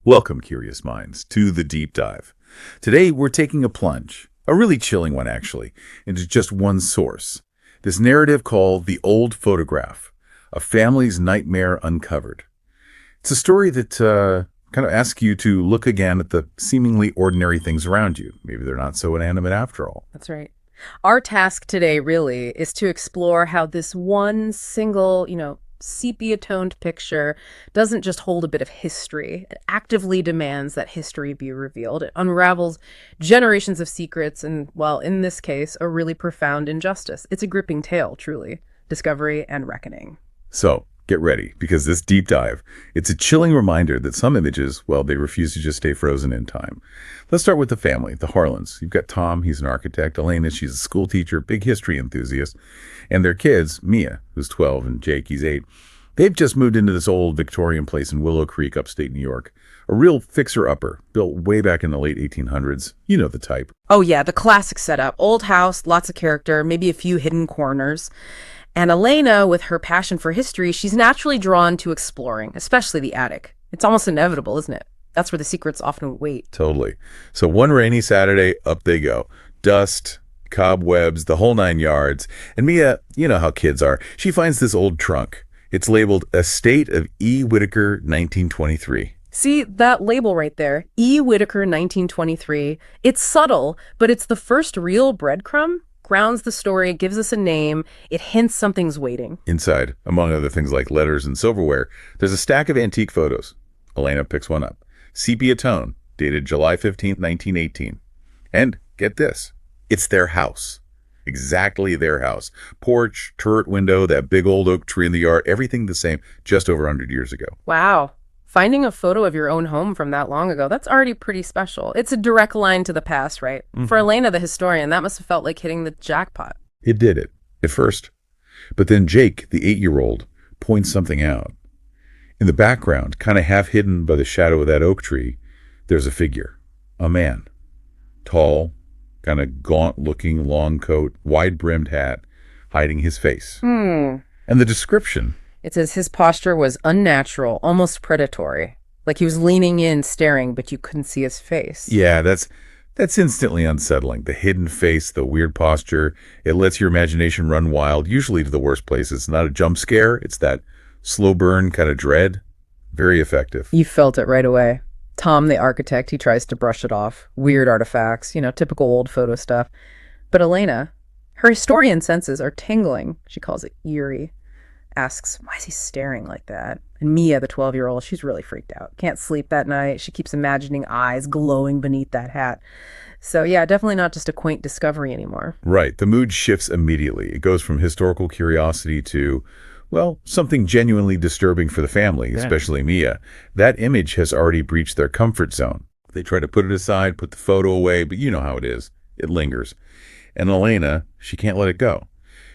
Welcome, curious minds, to the deep dive. Today, we're taking a plunge, a really chilling one actually, into just one source. This narrative called The Old Photograph, A Family's Nightmare Uncovered. It's a story that kind of asks you to look again at the seemingly ordinary things around you. Maybe they're not so inanimate after all. That's right. Our task today really is to explore how this one single, sepia-toned picture doesn't just hold a bit of history. It actively demands that history be revealed. It unravels generations of secrets and, well, in this case, a really profound injustice. It's a gripping tale, truly. Discovery and reckoning. So, get ready, because this deep dive, it's a chilling reminder that some images, well, they refuse to just stay frozen in time. Let's start with the family, the Harlans. You've got Tom, he's an architect. Elena, she's a school teacher, big history enthusiast. And their kids, Mia, who's 12, and Jake, he's 8. They've just moved into this old Victorian place in Willow Creek, upstate New York. A real fixer-upper, built way back in the late 1800s. You know the type. Oh yeah, the classic setup. Old house, lots of character, maybe a few hidden corners. And Elena, with her passion for history, she's naturally drawn to exploring, especially the attic. It's almost inevitable, isn't it? That's where the secrets often wait. Totally. So one rainy Saturday, up they go. Dust, cobwebs, the whole 9 yards. And Mia, you know how kids are. She finds this old trunk. It's labeled Estate of E. Whitaker, 1923. See, that label right there, E. Whitaker, 1923. It's subtle, but it's the first real breadcrumb. Grounds the story, gives us a name, it hints something's waiting. Inside, among other things like letters and silverware, there's a stack of antique photos. Elena picks one up. Sepia-toned, dated July 15th, 1918. And get this, it's their house. Exactly their house. Porch, turret window, that big old oak tree in the yard, everything the same, just over 100 years ago. Wow. Finding a photo of your own home from that long ago, that's already pretty special. It's a direct line to the past, right? Mm-hmm. For Elena, the historian, that must have felt like hitting the jackpot. It did it, at first. But then Jake, the 8-year-old, points something out. In the background, kind of half hidden by the shadow of that oak tree, there's a figure. A man. Tall, kind of gaunt-looking, long coat, wide-brimmed hat, hiding his face. And the description... It says his posture was unnatural, almost predatory. Like he was leaning in, staring, but you couldn't see his face. Yeah, that's instantly unsettling. The hidden face, the weird posture, it lets your imagination run wild, usually to the worst places. It's not a jump scare. It's that slow burn kind of dread. Very effective. You felt it right away. Tom, the architect, he tries to brush it off. Weird artifacts, typical old photo stuff. But Elena, her historian senses are tingling. She calls it eerie. Asks, why is he staring like that? And Mia, the 12-year-old, she's really freaked out. Can't sleep that night. She keeps imagining eyes glowing beneath that hat. So yeah, definitely not just a quaint discovery anymore. Right. The mood shifts immediately. It goes from historical curiosity to, well, something genuinely disturbing for the family, especially Mia. That image has already breached their comfort zone. They try to put it aside, put the photo away, but you know how it is. It lingers. And Elena, she can't let it go.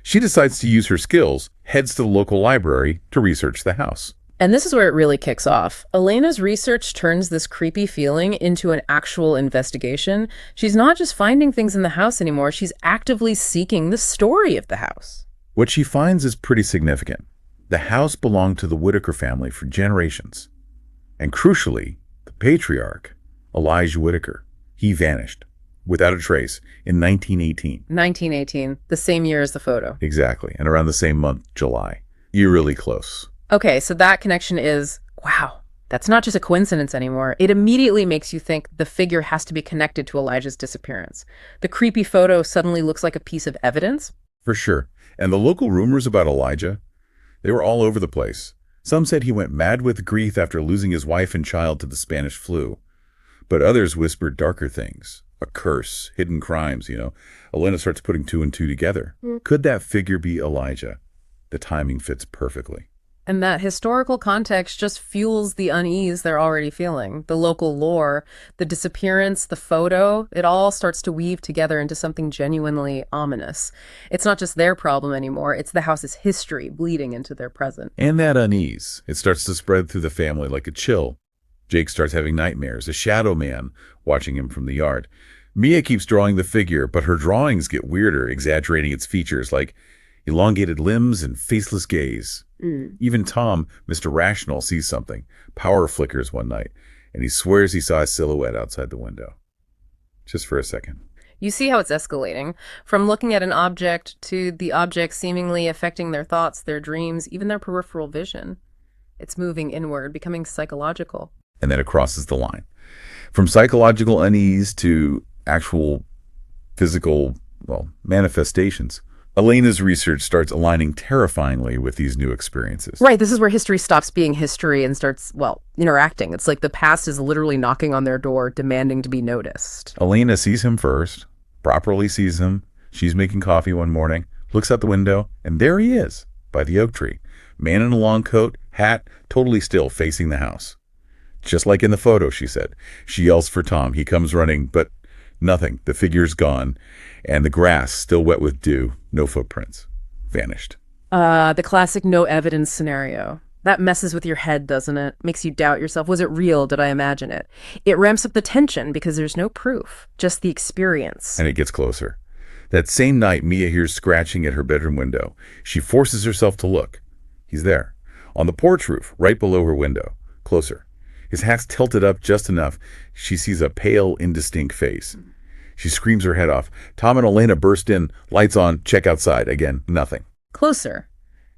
She decides to use her skills, heads to the local library to research the house. And this is where it really kicks off. Elena's research turns this creepy feeling into an actual investigation. She's not just finding things in the house anymore, she's actively seeking the story of the house. What she finds is pretty significant. The house belonged to the Whitaker family for generations. And crucially, the patriarch, Elijah Whitaker, he vanished. Without a trace, in 1918. 1918, the same year as the photo. Exactly, and around the same month, July. You're really close. Okay, so that connection is, wow, that's not just a coincidence anymore. It immediately makes you think the figure has to be connected to Elijah's disappearance. The creepy photo suddenly looks like a piece of evidence. For sure. And the local rumors about Elijah, they were all over the place. Some said he went mad with grief after losing his wife and child to the Spanish flu. But others whispered darker things. A curse, hidden crimes, Elena starts putting 2 and 2 together. Could that figure be Elijah? The timing fits perfectly. And that historical context just fuels the unease they're already feeling. The local lore, the disappearance, the photo, it all starts to weave together into something genuinely ominous. It's not just their problem anymore, it's the house's history bleeding into their present. And that unease, it starts to spread through the family like a chill. Jake starts having nightmares, a shadow man watching him from the yard. Mia keeps drawing the figure, but her drawings get weirder, exaggerating its features like elongated limbs and faceless gaze. Even Tom, Mr. Rational, sees something. Power flickers one night. and he swears he saw a silhouette outside the window. Just for a second. You see how it's escalating, from looking at an object to the object seemingly affecting their thoughts, their dreams, even their peripheral vision. It's moving inward, becoming psychological. And then it crosses the line. From psychological unease to actual physical, manifestations. Elena's research starts aligning terrifyingly with these new experiences. Right, this is where history stops being history and starts, interacting. It's like the past is literally knocking on their door, demanding to be noticed. Elena sees him first, properly sees him. She's making coffee one morning, looks out the window, and there he is, by the oak tree. Man in a long coat, hat, totally still, facing the house. Just like in the photo, she said. She yells for Tom. He comes running, but nothing. The figure's gone, and the grass, still wet with dew, no footprints. Vanished. The classic no evidence scenario. That messes with your head, doesn't it? Makes you doubt yourself. Was it real? Did I imagine it? It ramps up the tension because there's no proof, just the experience. And it gets closer. That same night, Mia hears scratching at her bedroom window. She forces herself to look. He's there, on the porch roof, right below her window. Closer. His hat's tilted up just enough. She sees a pale, indistinct face. She screams her head off. Tom and Elena burst in, lights on, check outside. Again, nothing. Closer.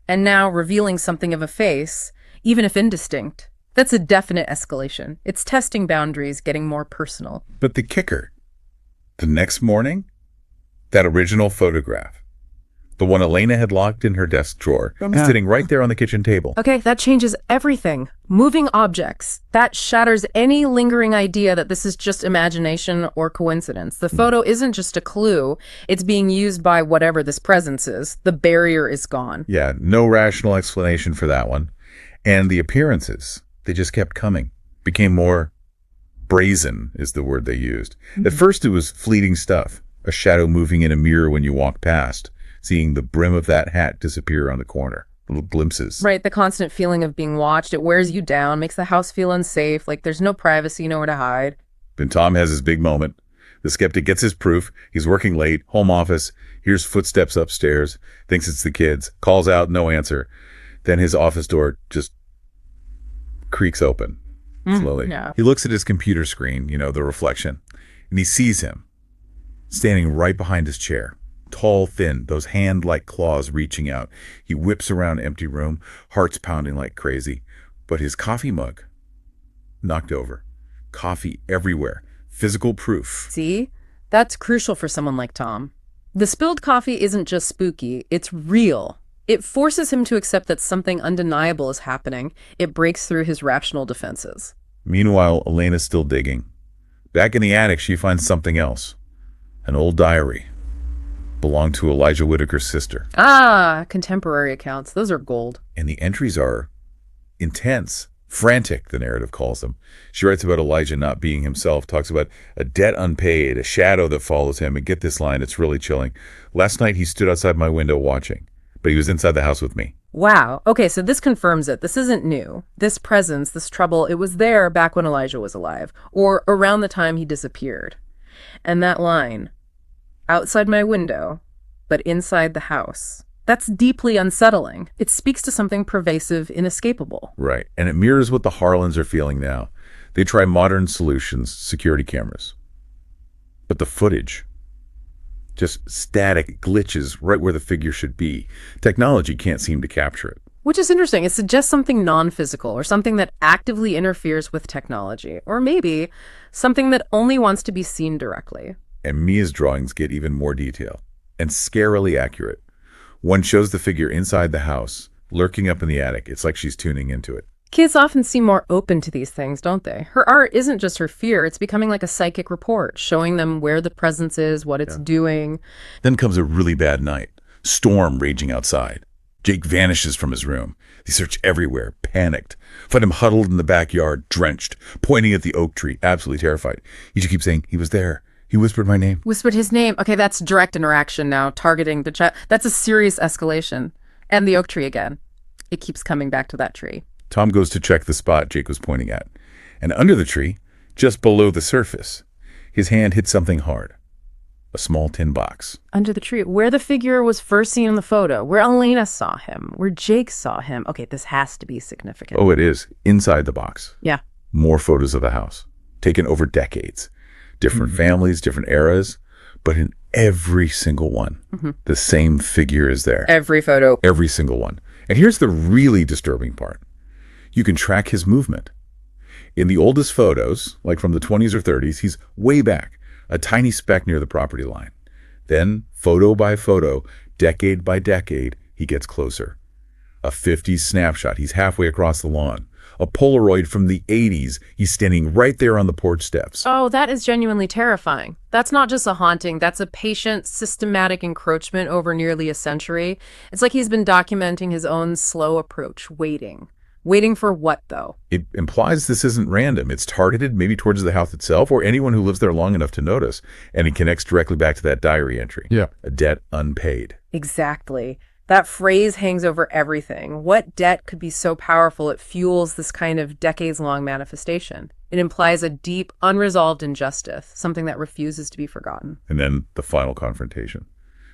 And now revealing something of a face, even if indistinct. That's a definite escalation. It's testing boundaries, getting more personal. But the kicker, the next morning, that original photograph, the one Elena had locked in her desk drawer, sitting right there on the kitchen table. Okay, that changes everything. Moving objects. That shatters any lingering idea that this is just imagination or coincidence. The photo isn't just a clue. It's being used by whatever this presence is. The barrier is gone. Yeah, no rational explanation for that one. And the appearances, they just kept coming. Became more brazen is the word they used. At first it was fleeting stuff. A shadow moving in a mirror when you walked past. Seeing the brim of that hat disappear on the corner. Little glimpses. Right, the constant feeling of being watched. It wears you down, makes the house feel unsafe, like there's no privacy, nowhere to hide. Then Tom has his big moment. The skeptic gets his proof. He's working late, home office, hears footsteps upstairs, thinks it's the kids, calls out, no answer. Then his office door just creaks open slowly. Yeah. He looks at his computer screen, the reflection, and he sees him standing right behind his chair. Tall, thin, those hand-like claws reaching out. He whips around empty room, heart's pounding like crazy. But his coffee mug, knocked over. Coffee everywhere. Physical proof. See? That's crucial for someone like Tom. The spilled coffee isn't just spooky, it's real. It forces him to accept that something undeniable is happening. It breaks through his rational defenses. Meanwhile, Elena's still digging. Back in the attic, she finds something else. An old diary. Belonged to Elijah Whitaker's sister. Ah, contemporary accounts. Those are gold. And the entries are intense, frantic, the narrative calls them. She writes about Elijah not being himself, talks about a debt unpaid, a shadow that follows him, and get this line, it's really chilling. Last night he stood outside my window watching, but he was inside the house with me. Wow. Okay, so this confirms it. This isn't new. This presence, this trouble, it was there back when Elijah was alive, or around the time he disappeared. And that line, outside my window, but inside the house. That's deeply unsettling. It speaks to something pervasive, inescapable. Right. And it mirrors what the Harlans are feeling now. They try modern solutions, security cameras. But the footage, just static glitches right where the figure should be. Technology can't seem to capture it. Which is interesting. It suggests something non-physical or something that actively interferes with technology. Or maybe something that only wants to be seen directly. And Mia's drawings get even more detailed and scarily accurate. One shows the figure inside the house, lurking up in the attic. It's like she's tuning into it. Kids often seem more open to these things, don't they? Her art isn't just her fear. It's becoming like a psychic report, showing them where the presence is, what it's doing. Then comes a really bad night. Storm raging outside. Jake vanishes from his room. They search everywhere, panicked. Find him huddled in the backyard, drenched, pointing at the oak tree, absolutely terrified. He just keeps saying, he was there. He whispered my name. Whispered his name. Okay, that's direct interaction now, targeting the chat. That's a serious escalation. And the oak tree again. It keeps coming back to that tree. Tom goes to check the spot Jake was pointing at. And under the tree, just below the surface, his hand hit something hard. A small tin box. Under the tree, where the figure was first seen in the photo, where Elena saw him, where Jake saw him. Okay, this has to be significant. Oh, it is. Inside the box. Yeah. more photos of the house, taken over decades. Different families, different eras, but in every single one, the same figure is there. Every photo. Every single one. And here's the really disturbing part. You can track his movement. In the oldest photos, like from the 20s or 30s, he's way back, a tiny speck near the property line. Then, photo by photo, decade by decade, he gets closer. A 50s snapshot, he's halfway across the lawn. A Polaroid from the 80s, he's standing right there on the porch steps. Oh, that is genuinely terrifying. That's not just a haunting, that's a patient, systematic encroachment over nearly a century. It's like he's been documenting his own slow approach, waiting. Waiting for what, though? It implies this isn't random. It's targeted maybe towards the house itself or anyone who lives there long enough to notice. And it connects directly back to that diary entry. Yeah. A debt unpaid. Exactly. That phrase hangs over everything. What debt could be so powerful it fuels this kind of decades-long manifestation? It implies a deep, unresolved injustice, something that refuses to be forgotten. And then the final confrontation.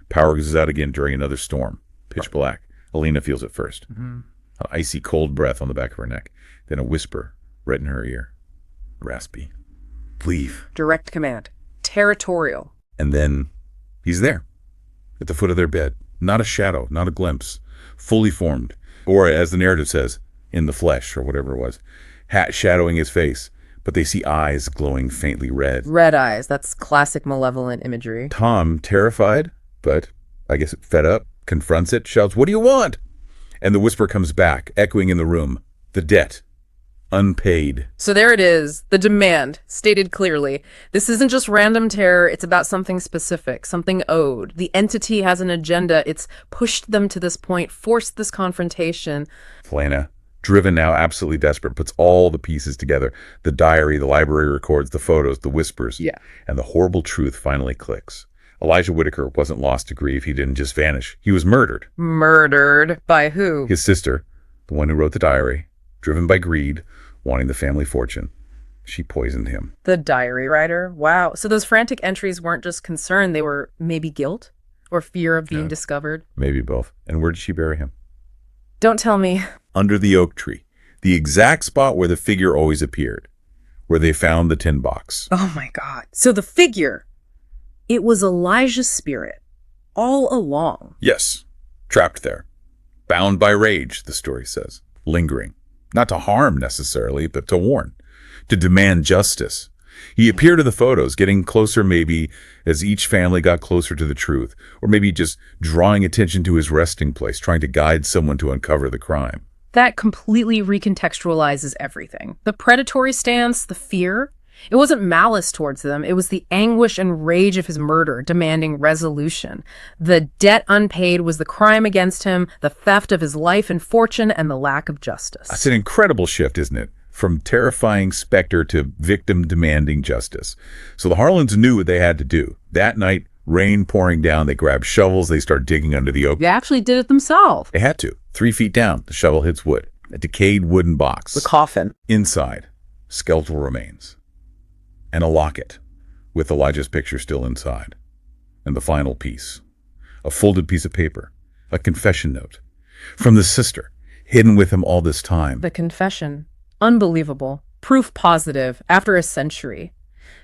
Power goes out again during another storm. Pitch black. Elena feels it first. An icy cold breath on the back of her neck. Then a whisper right in her ear. Raspy. Leave. Direct command. Territorial. And then he's there. At the foot of their bed. Not a shadow, not a glimpse. Fully formed. Or, as the narrative says, in the flesh, or whatever it was. Hat shadowing his face. But they see eyes glowing faintly red. Red eyes. That's classic malevolent imagery. Tom, terrified, but I guess fed up, confronts it, shouts, "What do you want?" And the whisper comes back, echoing in the room. The debt. Unpaid. So there it is, the demand, stated clearly. This isn't just random terror, it's about something specific, something owed. The entity has an agenda, it's pushed them to this point, forced this confrontation. Elena, driven now, absolutely desperate, puts all the pieces together. The diary, the library records, the photos, the whispers. Yeah. And the horrible truth finally clicks. Elijah Whitaker wasn't lost to grief. He didn't just vanish. He was murdered. Murdered by who? His sister, the one who wrote the diary, driven by greed, wanting the family fortune. She poisoned him. The diary writer? Wow. So those frantic entries weren't just concern, they were maybe guilt or fear of being discovered? Maybe both. And where did she bury him? Don't tell me. Under the oak tree. The exact spot where the figure always appeared. Where they found the tin box. Oh my God. So the figure, it was Elijah's spirit all along. Yes. Trapped there. Bound by rage, the story says. Lingering. Not to harm necessarily, but to warn. To demand justice. He appeared in the photos, getting closer maybe as each family got closer to the truth. Or maybe just drawing attention to his resting place, trying to guide someone to uncover the crime. That completely recontextualizes everything. The predatory stance, the fear. It wasn't malice towards them. It was the anguish and rage of his murder, demanding resolution. The debt unpaid was the crime against him, the theft of his life and fortune, and the lack of justice. That's an incredible shift, isn't it? From terrifying specter to victim demanding justice. So the Harlans knew what they had to do. That night, rain pouring down, they grabbed shovels, they start digging under the oak. They actually did it themselves. They had to. 3 feet down, the shovel hits wood. A decayed wooden box. The coffin. Inside, skeletal remains. And a locket with Elijah's picture still inside. And the final piece. A folded piece of paper. A confession note. From the sister, hidden with him all this time. The confession. Unbelievable. Proof positive. After a century.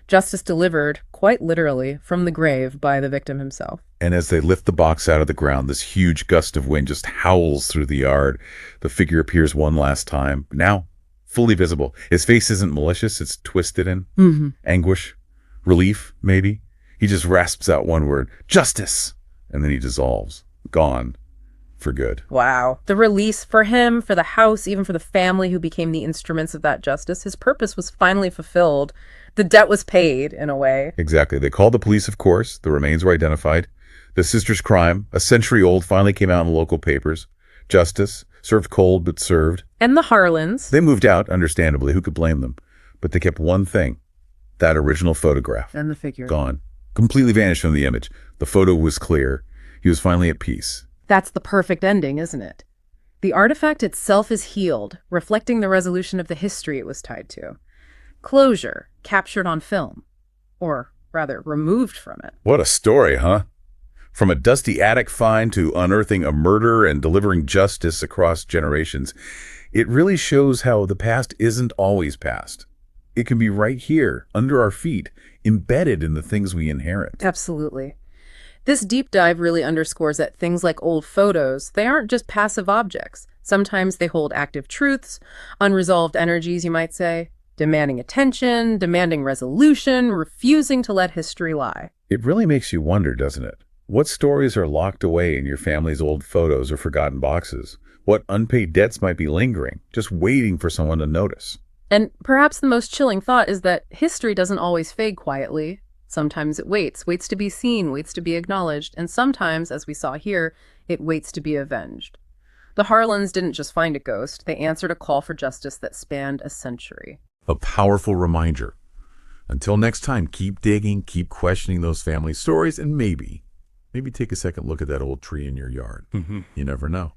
Justice delivered, quite literally, from the grave by the victim himself. And as they lift the box out of the ground, this huge gust of wind just howls through the yard. The figure appears one last time. Now, fully visible. His face isn't malicious. It's twisted in anguish, relief, maybe. He just rasps out one word, justice. And then he dissolves. Gone. For good. Wow. The release for him, for the house, even for the family who became the instruments of that justice, his purpose was finally fulfilled. The debt was paid, in a way. Exactly. They called the police, of course. The remains were identified. The sister's crime, a century old, finally came out in the local papers. Justice, served cold, but served. And the Harlans. They moved out, understandably. Who could blame them? But they kept one thing. That original photograph. And the figure. Gone. Completely vanished from the image. The photo was clear. He was finally at peace. That's the perfect ending, isn't it? The artifact itself is healed, reflecting the resolution of the history it was tied to. Closure, captured on film. Or, rather, removed from it. What a story, huh? From a dusty attic find to unearthing a murder and delivering justice across generations. It really shows how the past isn't always past. It can be right here, under our feet, embedded in the things we inherit. Absolutely. This deep dive really underscores that things like old photos, they aren't just passive objects. Sometimes they hold active truths, unresolved energies, you might say, demanding attention, demanding resolution, refusing to let history lie. It really makes you wonder, doesn't it? What stories are locked away in your family's old photos or forgotten boxes? What unpaid debts might be lingering, just waiting for someone to notice? And perhaps the most chilling thought is that history doesn't always fade quietly. Sometimes it waits to be seen, waits to be acknowledged, and sometimes, as we saw here, it waits to be avenged. The Harlans didn't just find a ghost, they answered a call for justice that spanned a century. A powerful reminder. Until next time, keep digging, keep questioning those family stories, and maybe take a second look at that old tree in your yard. You never know.